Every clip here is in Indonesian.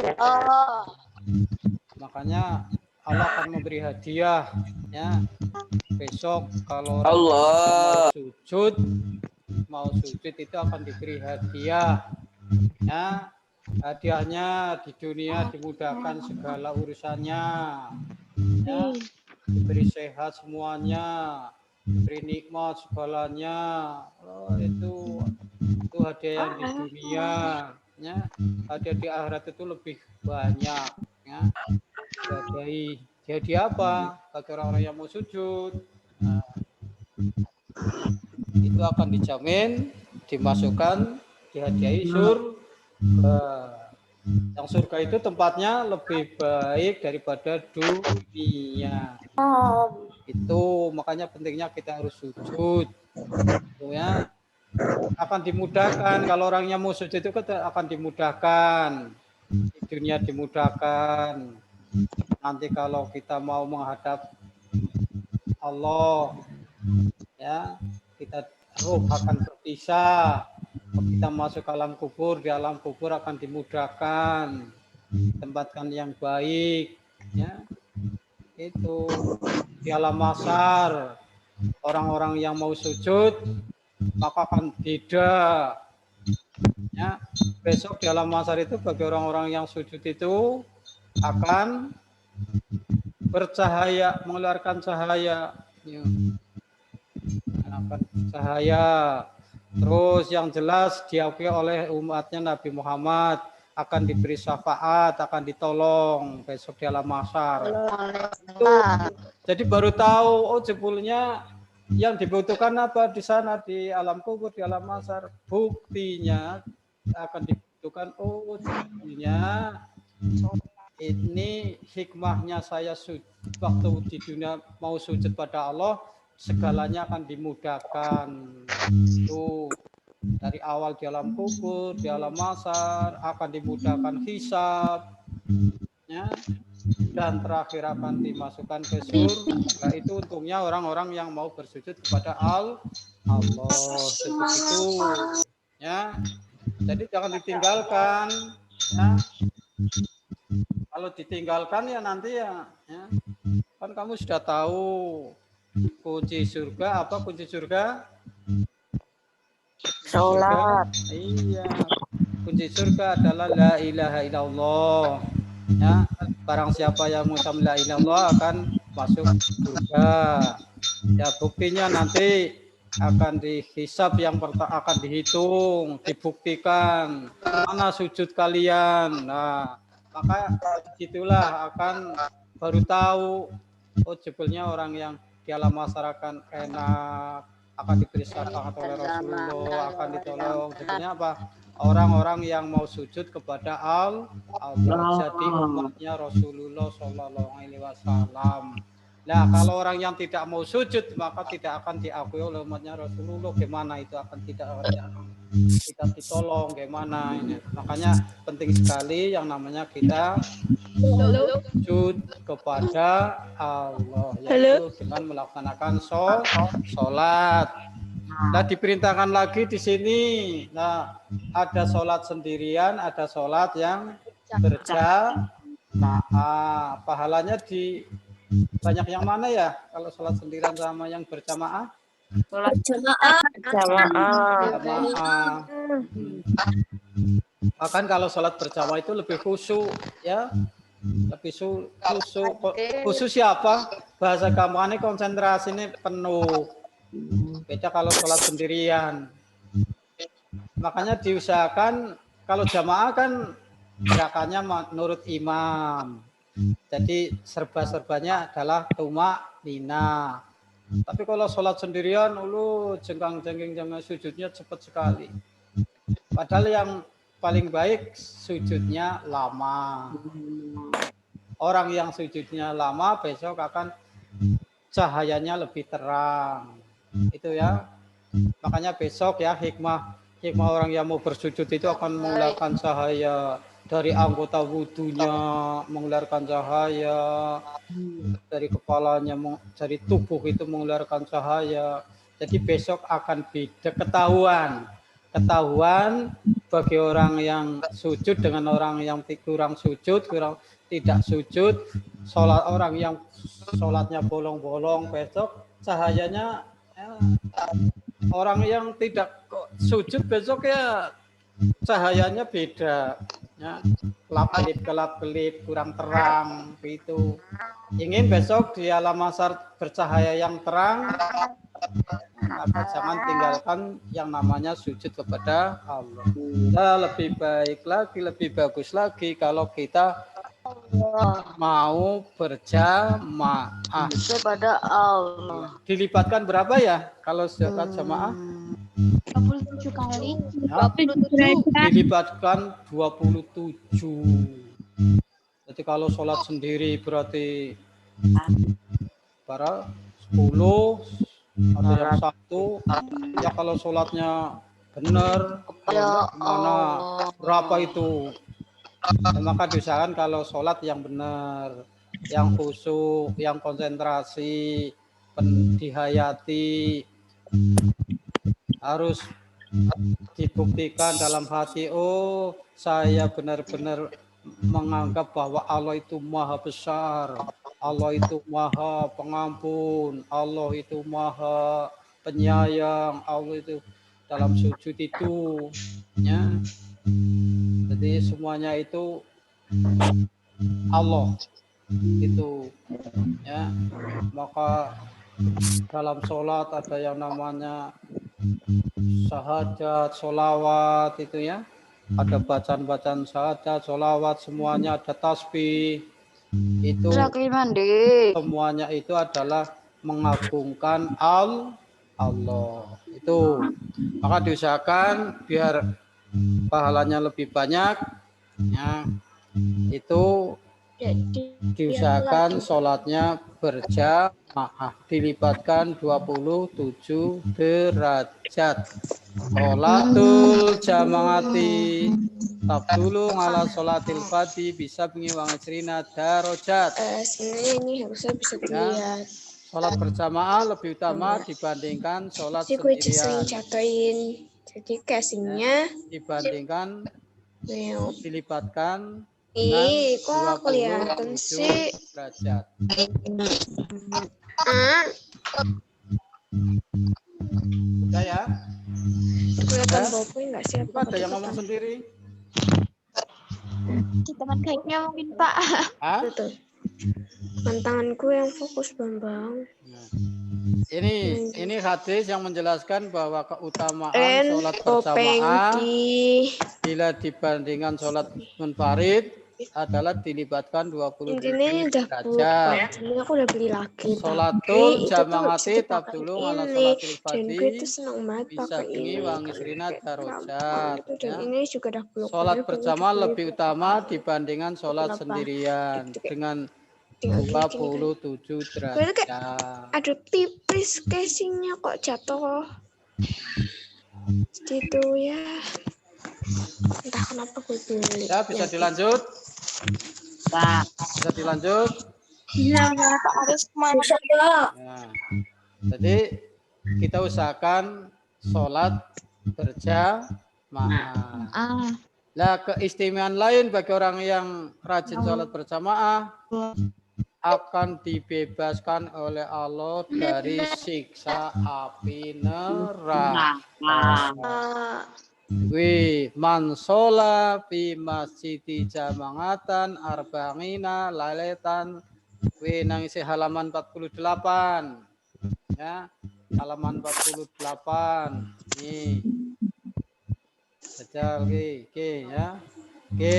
Oh. Makanya Allah akan memberi hadiah ya. Besok kalau orang Allah. mau sujud itu akan diberi hadiah ya. Hadiahnya di dunia dimudahkan segala urusannya ya, diberi sehat semuanya, diberi nikmat segalanya. Itu hadiah yang di dunia ya. Hadiah di akhirat itu lebih banyak ya. Jadi apa bagi orang-orang yang mau sujud, nah, itu akan dijamin dimasukkan dihadiahi surga. Yang surga itu tempatnya lebih baik daripada dunia. Itu makanya pentingnya kita harus sujud. Ya, akan dimudahkan kalau orangnya mau sujud itu akan dimudahkan. Di dunia dimudahkan. Nanti kalau kita mau menghadap Allah, ya kita ruh akan berpisah. Kita masuk ke alam kubur, di alam kubur akan dimudahkan, tempatkan yang baik, ya. Itu di alam mahsyar, orang-orang yang mau sujud maka akan beda. Ya, besok di alam mahsyar itu bagi orang-orang yang sujud itu akan bercahaya, mengeluarkan cahaya, ya. Akan cahaya. Terus yang jelas diakui oleh umatnya Nabi Muhammad, akan diberi syafaat, akan ditolong besok di alam mahsyar. Jadi baru tahu, oh jebulnya yang dibutuhkan apa di sana, di alam kubur, di alam mahsyar. Buktinya akan dibutuhkan, oh jebulnya ini hikmahnya saya waktu di dunia mau sujud pada Allah, segalanya akan dimudahkan. Itu dari awal di alam kubur, di alam mahsyar akan dimudahkan hisab, ya, dan terakhir akan dimasukkan ke surga. Itu untungnya orang-orang yang mau bersujud kepada Allah. Seperti itu, ya. Jadi jangan ditinggalkan, ya. Kalau ditinggalkan ya nanti ya kan kamu sudah tahu kunci surga apa? Kunci surga? Sholat. Iya, kunci surga adalah la ilaha illallah. Ya, barang siapa yang mengucap la ilaha illallah akan masuk surga. Ya, buktinya nanti akan dihisab, yang pertama akan dihitung, dibuktikan mana sujud kalian. Nah, maka disitulah akan baru tahu, oh jebelnya orang yang di alam masyarakat enak, akan diberi syafaat oleh Rasulullah, akan ditolong. Jebelnya apa? Orang-orang yang mau sujud kepada Allah, jadi umatnya Rasulullah Shallallahu Alaihi Wasallam. Nah, kalau orang yang tidak mau sujud maka tidak akan diakui oleh umatnya Rasulullah. Gimana itu akan tidak ditolong? Gimana ini? Makanya penting sekali yang namanya kita sujud kepada Allah, yaitu dengan melaksanakan sholat. Nah, diperintahkan lagi di sini. Nah, ada sholat sendirian, ada sholat yang berjamaah. Pahalanya di banyak yang mana ya? Kalau sholat sendirian sama yang berjamaah? Sholat jamaah. Bahkan kalau sholat berjamaah itu lebih khusyuk, ya. Lebih khusyuk siapa? Bahasa gampangnya konsentrasi ini penuh. Beda kalau sholat sendirian. Makanya diusahakan kalau jamaah kan gerakannya menurut imam. Jadi serba-serbanya adalah tumak-ninah. Tapi kalau sholat sendirian, jengkang-jengking jangan sujudnya cepat sekali. Padahal yang paling baik sujudnya lama. Orang yang sujudnya lama besok akan cahayanya lebih terang. Itu ya. Makanya besok ya hikmah orang yang mau bersujud itu akan mengeluarkan cahaya dari anggota wudunya, mengeluarkan cahaya dari kepalanya, dari tubuh itu mengeluarkan cahaya. Jadi besok akan beda, ketahuan bagi orang yang sujud dengan orang yang kurang sujud, kurang tidak sujud, sholat orang yang sholatnya bolong-bolong besok cahayanya orang yang tidak sujud besok ya cahayanya beda, ya, kelap-kelip, kurang terang, begitu. Ingin besok di alam mahsyar bercahaya yang terang, maka jangan tinggalkan yang namanya sujud kepada Allah. Nah, lebih baik lagi, lebih bagus lagi kalau kita mau berjamaah kepada Allah. Dilipatkan berapa ya kalau sholat jamaah? 27 kali. Ya, 27. dilipatkan 27. Jadi kalau sholat sendiri berarti para 10 atau yang satu. Ya kalau sholatnya benar, Ya mana Allah. berapa itu? Ya, maka diusahakan kalau sholat yang benar, yang khusyuk, yang konsentrasi, dihayati, harus dibuktikan dalam hati, oh saya benar-benar menganggap bahwa Allah itu maha besar, Allah itu maha pengampun, Allah itu maha penyayang, Allah itu dalam sujud itu, ya. Jadi semuanya itu Allah itu, ya. Maka dalam sholat ada yang namanya syahadat, sholawat itu ya. Ada bacaan-bacaan syahadat, sholawat, semuanya ada tasbih. Itu semuanya itu adalah mengagungkan Allah. Itu maka diusahakan biar pahalanya lebih banyak, ya, itu diusahakan sholatnya berjamaah, dilipatkan 27 derajat. Sholatul jamaati tabdulu ala sholatil fati bisa mengiwang isrina darajat. Sebenarnya ini harusnya bisa dilihat. Sholat berjamaah lebih utama dibandingkan sholat Si gue sering sendirian. jatuhin. Jadi casingnya Dibandingkan dilipatkan kok kelihatan sih? derajat. Udah ya? Kelihatan bapak nggak sih? Itu ada yang ngomong sendiri? Teman kayaknya mungkin Pak. Hah? Betul. Tantanganku yang fokus Bambang. Nah, ini hadis yang menjelaskan bahwa keutamaan sholat berjamaah bila dibandingkan sholat munfarid adalah dilibatkan 20 Ini udah derajat. ini aku udah beli lagi. Sholatul jamaati tabdulu ala sholatil Dan fadhi gue tuh seneng banget bisa pakai tinggi ini. wangi sirina darajat. Dan ini juga udah blok. Sholat berjamaah lebih utama dibandingkan sholat sendirian dengan 27 derajat. Aduh tipis casingnya kok jatuh. Gitu ya. Entah kenapa gue beli. Ya, bisa dilanjut? Bisa dilanjut? Iya, harus kemana? Nah, jadi kita usahakan sholat berjamaah. Nah, keistimewaan lain bagi orang yang rajin sholat berjamaah akan dibebaskan oleh Allah dari siksa api neraka. Man shola fi masjidi jama'atan arba'ina lailetan. Nang isi halaman 48. Ya, halaman 48. Nih. Baca oke ya. Oke.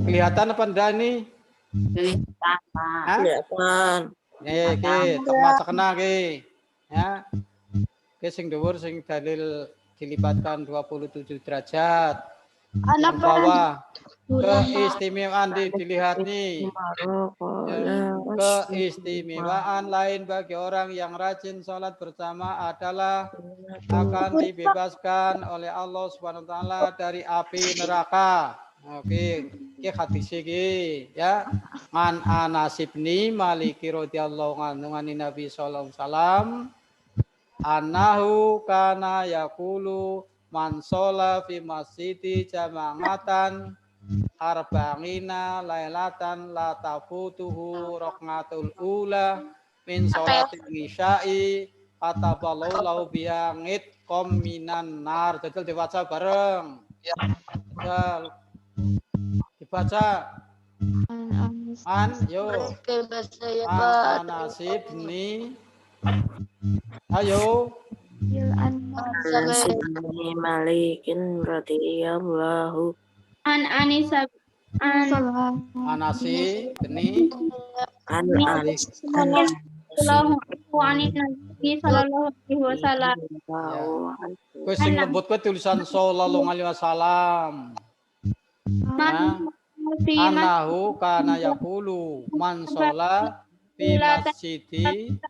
Kelihatan apa enggak ini? Kelihatan. Oke, temat sekena oke. Ya. Oke, sing dhuwur sing dalil dilipatkan 27 derajat. Yang bawah keistimewaan dilihat nih. Ya, keistimewaan lain bagi orang yang rajin sholat bersama adalah akan dibebaskan oleh Allah Subhanahu wa taala dari api neraka. Oke, iki hadis iki ya. Man Anas bin Malik radhiyallahu anhu Nabi sallallahu alaihi wasallam annahu kana yaqulu man sholla fi masjidi jama'atan arba'ina lailatan la tafutuhu raqatul ula min sholatil isya'i kataballahu lahu biangit minan nar. Jajal dibaca bareng. Jajal dibaca. Yo. Anasib ni. Ayo. Anasibni malikin radhiyallahu Anisa Anasi beni an sallallahu alaihi wasallam. Kowe sing lembut kowe tulisan sallallahu alaihi wasallam. Anahu kana yaqulu man sholla fi masjidi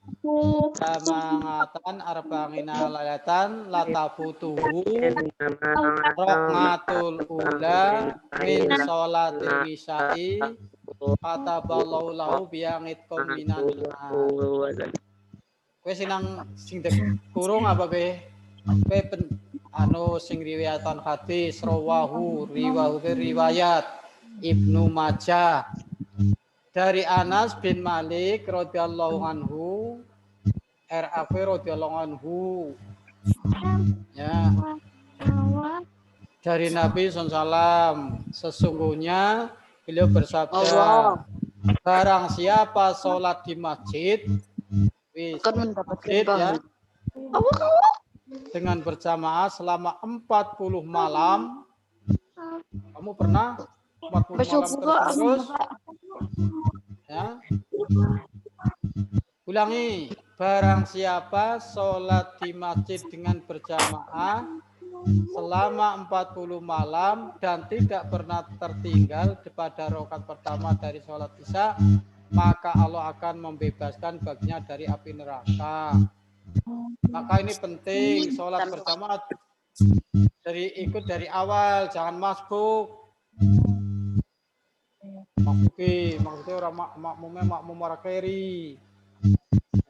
jama'atan arba'ina lailatan la tafutuhu raqatul ula min sholatil isya'i kataballahu lahu biangit minan nar. Kowe sing kurung apa kowe? Kowe sing riwayatan hadis rawahu riwayat Ibnu Majah dari Anas bin Malik radhiyallahu anhu RAF radhiyallahu anhu ya dari Nabi SAW sesungguhnya beliau bersabda barang siapa sholat di masjid akan mendapat ya, dengan berjamaah selama 40 malam. Kamu pernah 40 malam terus? Ya. Ulangi, barang siapa sholat di masjid dengan berjamaah selama 40 malam dan tidak pernah tertinggal pada rakaat pertama dari sholat isya, maka Allah akan membebaskan baginya dari api neraka. Maka ini penting sholat berjamaah ikut dari awal, jangan masbuk. Maksudnya orang makmum warakeri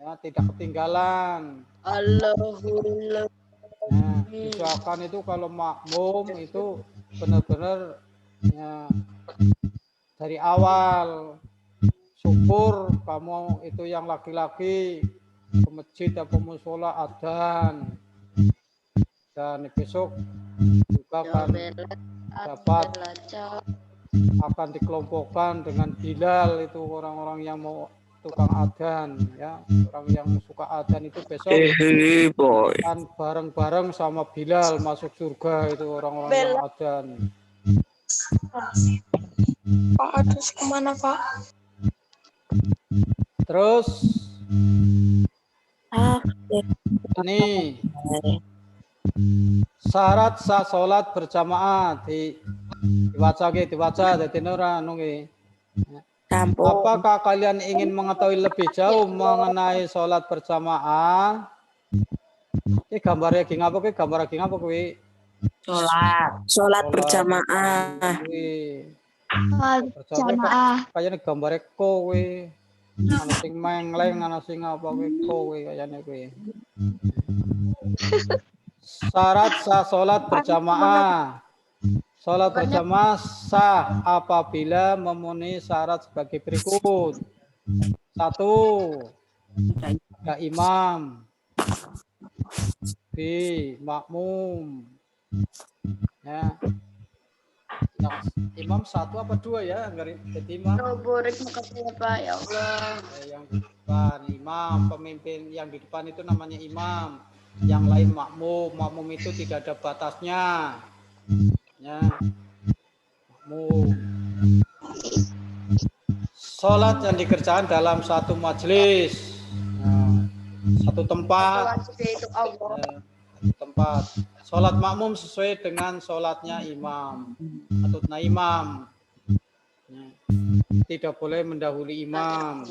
ya, tidak ketinggalan. Alhamdulillah. Nah, misalkan itu kalau makmum itu benar-benar ya, dari awal. Syukur kamu itu yang laki-laki ke masjid atau musola adzan, dan besok juga akan dapat akan dikelompokkan dengan Bilal, itu orang-orang yang mau tukang adzan ya, orang yang suka adzan itu besok akan bareng-bareng sama Bilal masuk surga, itu orang-orang yang adzan. Pak Adus kemana Pak? Terus ini syarat sah sholat berjamaah dibaca jadi ora nungi. Apakah kalian ingin mengetahui lebih jauh mengenai sholat berjamaah? Ini gambarnya gini apa kuwi? Gambar gini apa kuwi? Sholat berjamaah. Berjamaah. Kayaknya gambarnya kowe. Ana sing mengleng, ana sing apa kowe kayaknya kowe. Syarat sah sholat berjamaah. Sholat berjamaah sah apabila memenuhi syarat sebagai berikut. 1. Ada imam. B. Makmum. Ya. Imam 1 apa 2 ya? Jadi imam. Makasih ya Pak, ya Allah. Yang di depan imam, pemimpin yang di depan itu namanya imam. Yang lain makmum. Makmum itu tidak ada batasnya. Ya. Makmum. Sholat yang dikerjakan dalam satu majelis, satu tempat. Tempat. Sholat makmum sesuai dengan sholatnya imam. Atutna imam. Tidak boleh mendahului imam.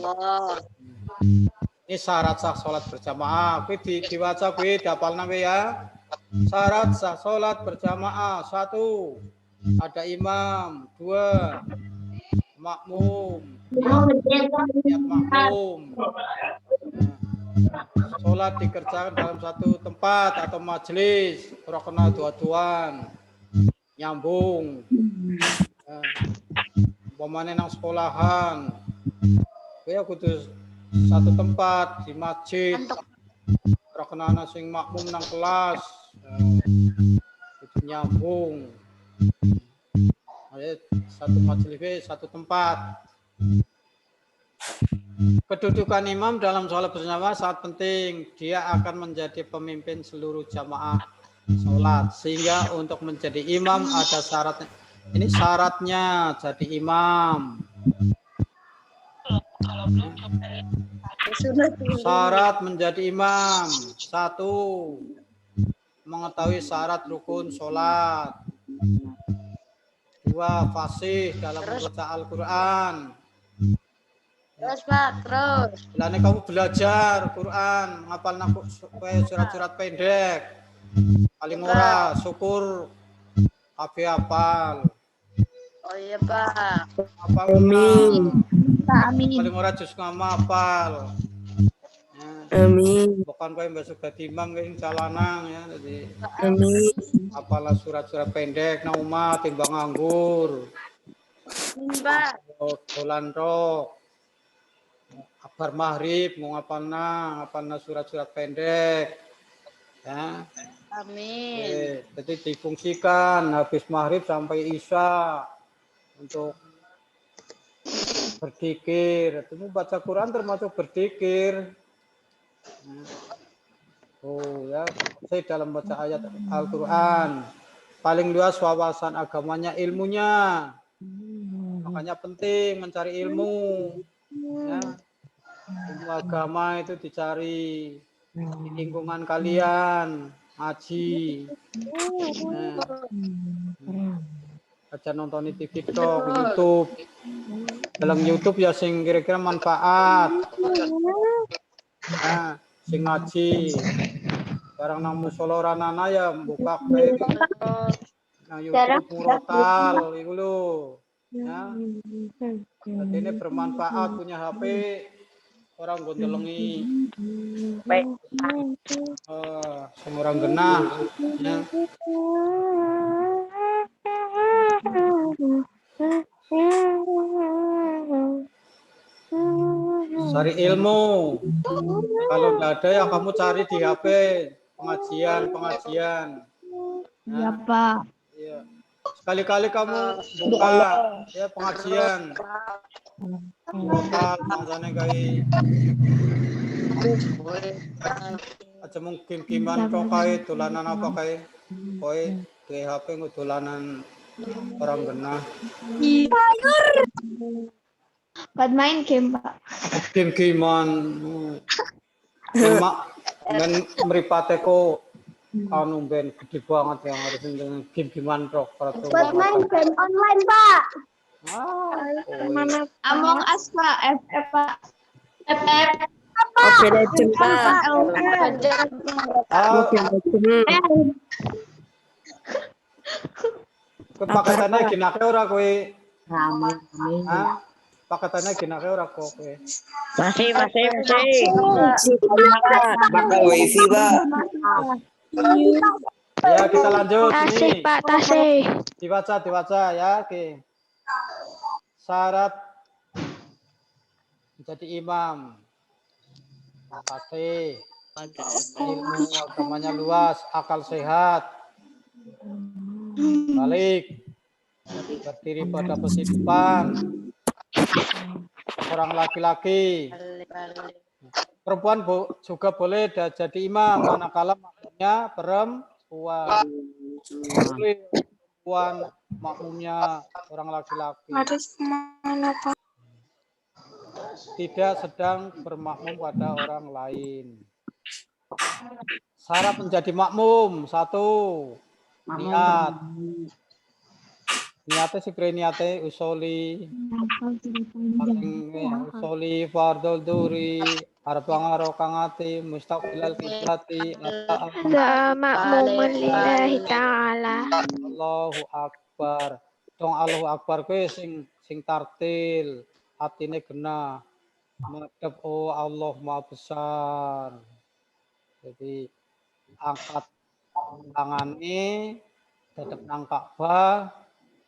Ini syarat sah sholat berjamaah. Kuwi diwaca kuwi dihafalna kuwi ya. Syarat sah sholat berjamaah. 1. Ada imam. 2. Makmum. Niat makmum. Sholat dikerjakan dalam satu tempat atau majelis, ora kena dua-duan, nyambung. Umpamane nang sekolahan, kowe kudu satu tempat di masjid. Ora kena ana sing makmum nang kelas. Kudu nyambung. Ayo satu majelis, satu tempat. Kedudukan imam dalam sholat bersama sangat penting. Dia akan menjadi pemimpin seluruh jamaah sholat. Sehingga untuk menjadi imam ada syaratnya. Ini syaratnya jadi imam. Syarat menjadi imam. 1. Mengetahui syarat rukun sholat. 2. Fasih dalam membaca Al-Quran. Terus Pak, terus. Bilangnya kamu belajar Quran, ngapal surat-surat pendek. Paling ora syukur kabeh hafal. Oh iya Pak. Hafal Amin. paling ora jus hafal. Amin. Bukan kowe mbok dadi imam kowe calanang ya, jadi Amin. apalah surat-surat pendek nang omah timbang nganggur. Pak. Dolan tok. Kabar maghrib mau ngapalna surat-surat pendek. Ya. Amin. Jadi difungsikan habis maghrib sampai isya untuk berzikir. Itu baca Quran termasuk berzikir. Oh ya, saya dalam baca ayat Al-Quran paling luas wawasan agamanya, ilmunya. Makanya penting mencari ilmu. Ya. Ilmu agama itu dicari di lingkungan kalian, ngaji. Aja nonton di TikTok, YouTube. Dalam YouTube ya sing kira-kira manfaat. Nah, sing ngaji. Barang nang musala ranana ya buka nah YouTube murotal iku lho. Ya. Jadi ini bermanfaat punya HP orang gondelengi. Semua orang genah. Ya. Cari ilmu. Kalau nggak ada ya kamu cari di HP pengajian. Iya Pak. Iya. Sekali-kali kamu buka ya pengajian. Lokal maksudnya kayak aja mungkin gimana kok kayak dolanan apa kayak kowe di HP dolanan orang genah. Buat main game Pak. Game-gamean. Men mripate ko anu ben gede banget yang harus dengan game-gamean rock Buat main game online Pak. Mana Among Us Pak, FF Pak. FF. Oke, Legend Pak. Paketane ginake ora kowe? Amin. Paketane ginake ora kok kowe? Masih. Bakal wifi Pak. Ya, kita lanjut Tasih ini. Pak, tasih. Dibaca ya, oke. Syarat menjadi imam. Pasti ilmu agamanya luas, akal sehat, balik, berdiri pada posisi depan, orang laki-laki, perempuan juga boleh jadi imam, manakala makmumnya perempuan, makmumnya orang laki-laki. Tidak sedang bermakmum pada orang lain. Syarat menjadi makmum 1. Niat. Niatnya sih niatnya usoli. Usoli fardhu dzuri arba'an rakaati mustaqbilal qiblati Makmumun lillahi ta'ala. Allahu Akbar. Dong Allahu Akbar kuwi sing tartil, atine genah. Madhep, oh Allah Maha Besar. Jadi angkat tangannya tetap nang Ka'bah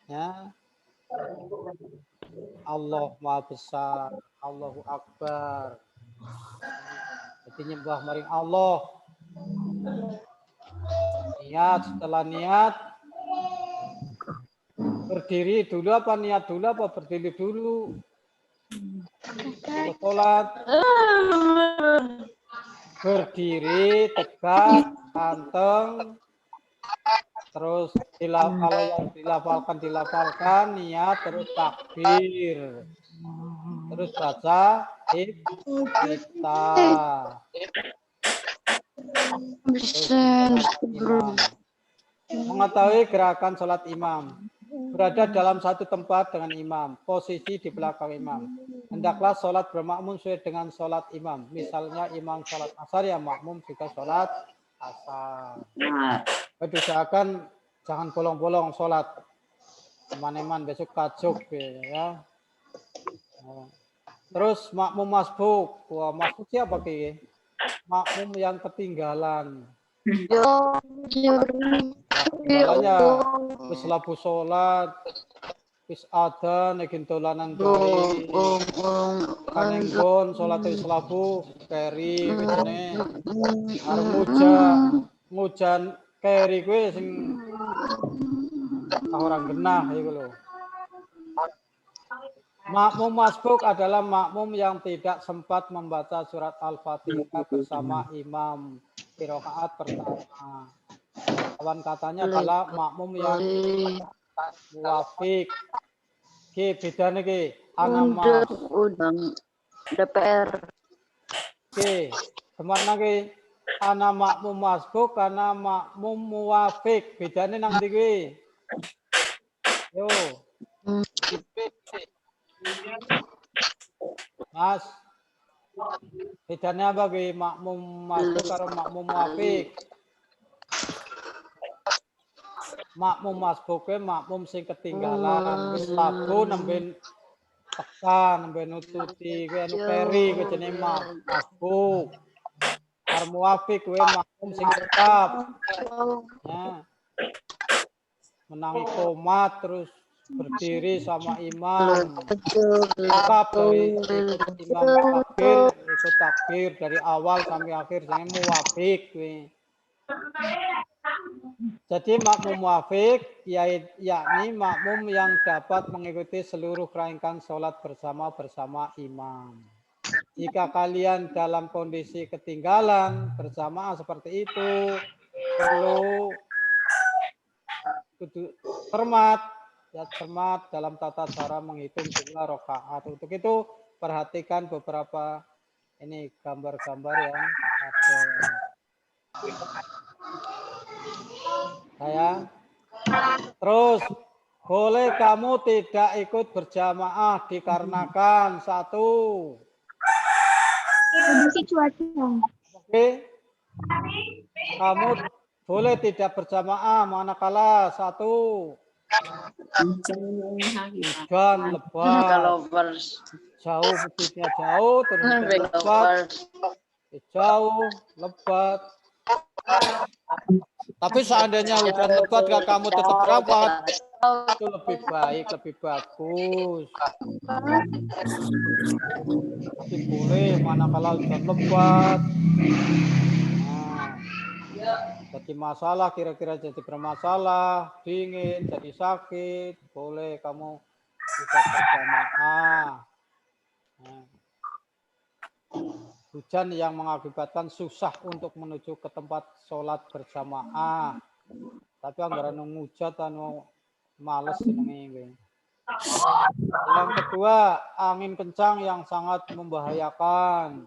ya. Allah Maha Besar, Allahu Akbar. Jadi nyembah maring Allah. Niat, setelah niat berdiri dulu apa niat dulu apa berdiri dulu? Sholat berdiri tegak, anteng, terus kalau yang dilafalkan niat, terus takbir, terus baca kita. Imam. Mengetahui gerakan sholat imam. Berada dalam satu tempat dengan imam. Posisi di belakang imam. Hendaklah sholat bermakmum sesuai dengan sholat imam. Misalnya imam sholat asar ya makmum juga sholat asar. Usahakan jangan bolong-bolong sholat. Eman-eman besok kajuk ya. Terus makmum masbuk. Wah, masbuk siapa ki? Makmum yang ketinggalan. Ketinggalannya wis labu sholat, wis ada nekin dolanan keri, kanenggon sholat wis labu keri, wisne arep ngujan keri kuwi sing orang genah iku lho. Makmum masbuk adalah makmum yang tidak sempat membaca surat Al-Fatihah bersama imam di rakaat pertama. Kawan katanya adalah makmum yang muafik. Ki bedane ki ana mas. Undang DPR. Ki kemana ki ana makmum masbuk ana makmum muafik. Bedane nang ndi kuwi? Yo. Mas, bedanya apa ki makmum masbuk karo makmum muafik? Makmum masbuk kuwi makmum sing ketinggalan, wis labu nembe tekan, nembe nututi kuwi anu peri kuwi jenenge masbuk. Karo muafik kuwi makmum sing tetap. Ya. Menangi komat terus berdiri sama imam, tetap dari ikut imam ikut takbir dari awal sampai akhir, jangan muafik. Jadi makmum muafik yakni makmum yang dapat mengikuti seluruh rangkaian sholat bersama imam. Jika kalian dalam kondisi ketinggalan berjamaah seperti itu, perlu cermat dalam tata cara menghitung jumlah rakaat. Untuk itu perhatikan beberapa ini gambar-gambar yang ada. Terus boleh kamu tidak ikut berjamaah dikarenakan satu. Oke. Kamu boleh tidak berjamaah manakala satu. Hujan lebat, jauh masjidnya jauh, terus lebat, jauh lebat. Tapi seandainya hujan lebat kalau kamu tetap berangkat, itu lebih baik, lebih bagus. Tapi boleh manakala hujan lebat. Jadi masalah, kira-kira jadi bermasalah, dingin, jadi sakit, boleh kamu tidak berjamaah. Hujan yang mengakibatkan susah untuk menuju ke tempat sholat berjamaah. Tapi anggaran ngujat anu males ini. Yang kedua, angin kencang yang sangat membahayakan.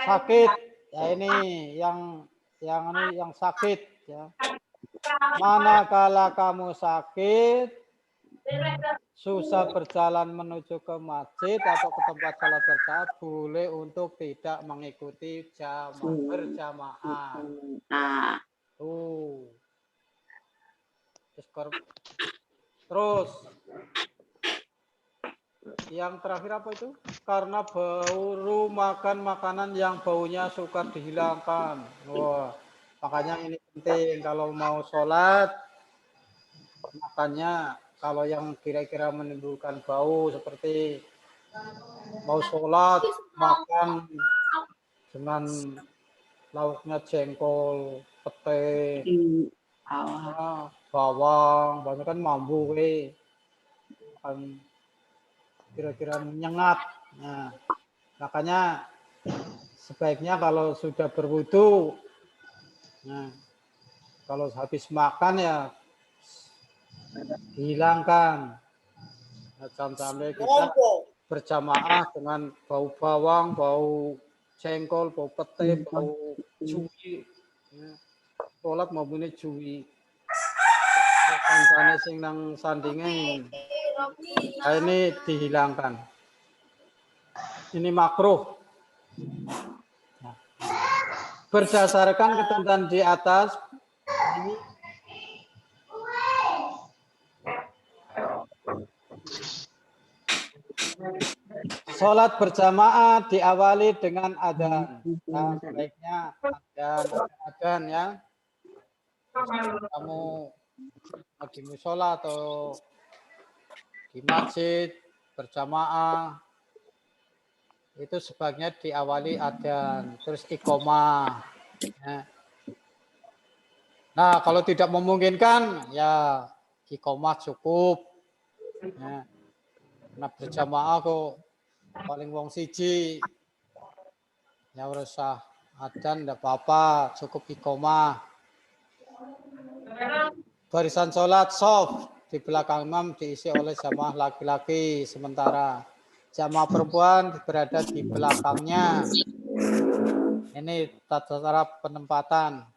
Sakit, ya ini yang sakit ya. Manakala kamu sakit, susah berjalan menuju ke masjid atau ke tempat sholat berjamaah, boleh untuk tidak mengikuti berjamaah. Terus Yang terakhir apa itu? Karena baru makan makanan yang baunya sukar dihilangkan. Wah, makanya ini penting kalau mau sholat, makannya kalau yang kira-kira menimbulkan bau seperti mau sholat, makan dengan lauknya jengkol, pete, bawang, banyak kan mambu, kan kira-kira menyengat. Nah, makanya sebaiknya kalau sudah berwudu, nah, kalau habis makan ya dihilangkan. Nah, jangan sampai kita berjamaah dengan bau bawang, bau jengkol, bau pete, bau cuwi. Ya. Sholat mau bunyi cuwi. Kancane sing nang sandinge. Nah, ini dihilangkan. Ini makruh. Nah, berdasarkan ketentuan di atas, ini sholat berjamaah diawali dengan adzan. Nah, sebaiknya adzan ya. Kamu di musola atau di masjid berjamaah itu sebaiknya diawali adzan, terus iqomah. Ya. Nah, kalau tidak memungkinkan ya iqomah cukup. Ya. Nah, berjamaah kok paling wong siji ya usah adzan enggak apa-apa, cukup iqomah. Barisan sholat soft di belakang imam diisi oleh jamaah laki-laki, sementara jamaah perempuan berada di belakangnya. Ini tata cara penempatan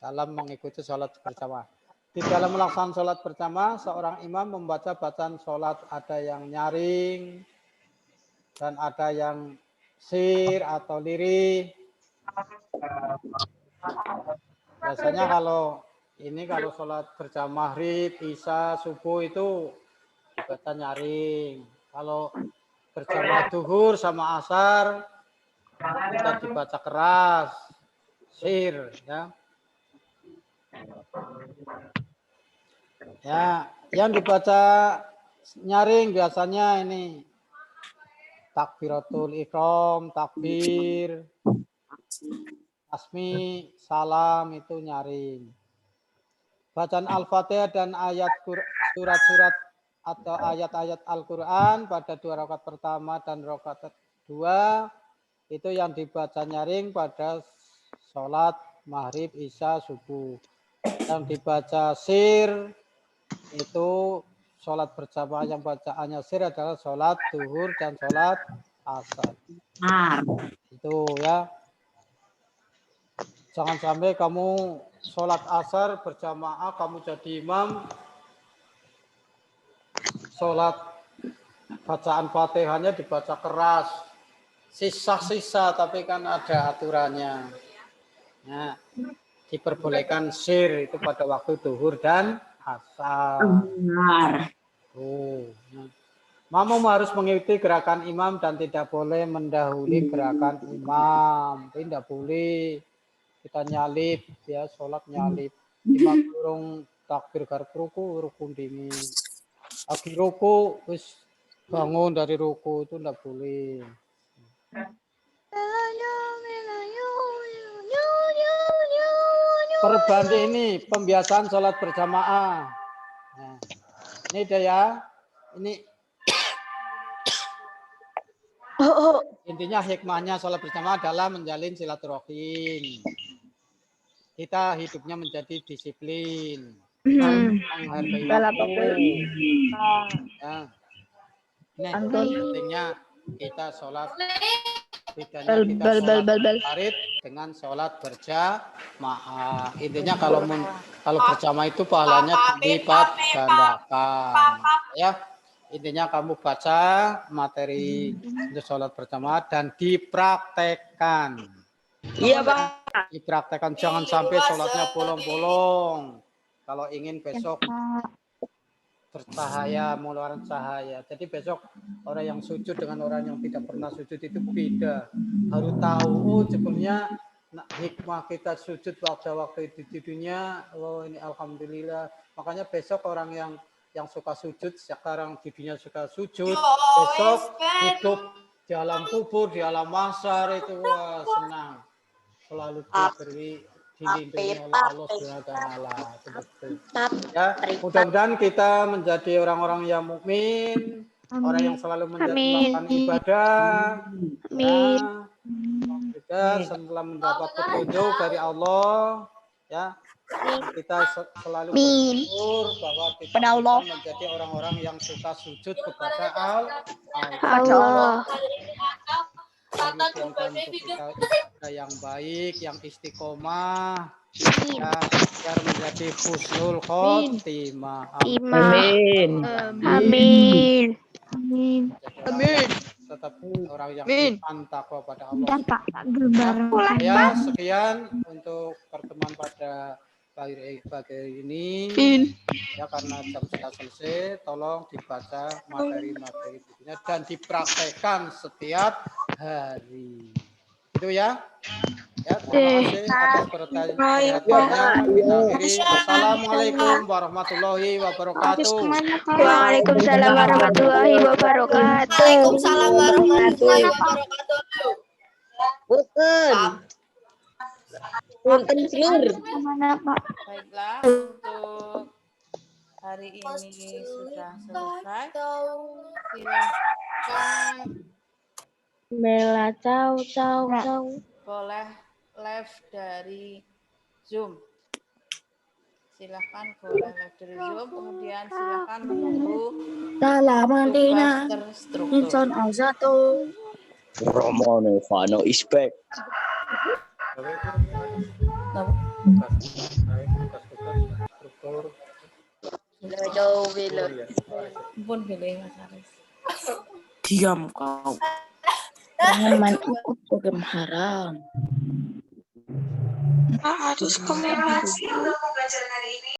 dalam mengikuti sholat berjamaah. Di dalam melaksanakan sholat berjamaah, seorang imam membaca bacaan sholat, ada yang nyaring dan ada yang sir atau lirih. Biasanya kalau sholat berjamaah maghrib, isya, subuh itu dibaca nyaring. Kalau berjamaah duhur sama asar kita dibaca keras, sir, ya. Ya, yang dibaca nyaring biasanya ini takbiratul ihram, takbir, tasmi, salam itu nyaring. Bacaan Al-Fatihah dan ayat surat-surat atau ayat-ayat Al-Quran pada 2 rakaat pertama dan rakaat kedua itu yang dibaca nyaring pada sholat maghrib, isya, subuh. Yang dibaca sir itu sholat berjamaah yang bacaannya sir adalah sholat duhur dan sholat asar. Itu ya. Jangan sampai kamu sholat asar berjamaah, kamu jadi imam, sholat bacaan fatihahnya dibaca keras, sisa-sisa, tapi kan ada aturannya. Nah, diperbolehkan sir itu pada waktu duhur dan asar. Makmum harus mengikuti gerakan imam dan tidak boleh mendahului gerakan imam. Tidak boleh kita nyalip, ya sholat nyalip. Imam durung takbir garap ruku dingin. Lagi ruku, wis bangun dari ruku itu tidak boleh. Perbanding ini pembiasaan sholat berjamaah. Nah, ini dia ya. Ini intinya hikmahnya sholat berjamaah adalah menjalin silaturahim. Kita hidupnya menjadi disiplin, menghargai waktu. Ya. Ini pentingnya kita sholat. Bedanya kita sholat farid dengan sholat berjamaah. Intinya kalau berjamaah itu pahalanya dilipat gandakan. Ya, intinya kamu baca materi untuk sholat berjamaah dan dipraktekkan. Iya, Pak. Dipraktekkan, jangan sampai sholatnya bolong-bolong. Kalau ingin besok bercahaya, mengeluarkan cahaya. Jadi besok orang yang sujud dengan orang yang tidak pernah sujud itu beda. Harus tahu, oh sebenarnya hikmah kita sujud waktu di dunia, oh ini alhamdulillah. Makanya besok orang yang suka sujud, sekarang di dunia suka sujud, besok hidup di alam kubur, di alam mahsyar itu wah senang. Selalu diberi dilindungi oleh Allah Subhanahu wa taala. Ya, mudah-mudahan kita menjadi orang-orang yang mukmin, orang yang selalu melakukan ibadah. Amin. Kita setelah mendapat petunjuk dari Allah, ya, kita selalu bersyukur bahwa kita bisa menjadi orang-orang yang suka sujud kepada Allah. Untuk kita ibadah yang baik, yang istiqomah, ya, biar menjadi husnul khotimah. Amin. Amin. Amin. Tetap orang yang iman takwa pada Allah. Ya, sekian untuk pertemuan pada pagi ini. Ya, karena jam sudah selesai, tolong dibaca materi-materi bukunya dan dipraktekkan setiap hari. Itu ya. Ya, terima kasih atas perhatiannya. Kita akhiri. Assalamualaikum warahmatullahi wabarakatuh. Waalaikumsalam warahmatullahi wabarakatuh. Waalaikumsalam warahmatullahi wabarakatuh. Punten seluruh. Baiklah, untuk hari ini sudah selesai. Silakan Bella, ciao. boleh live dari Zoom. Silahkan boleh live dari Zoom, kemudian silahkan menunggu tugas terstruktur. Romano Fano Ispek. Pun pilih Mas Aris. Diam kau. Jangan main hukum haram. Harus komunikasi.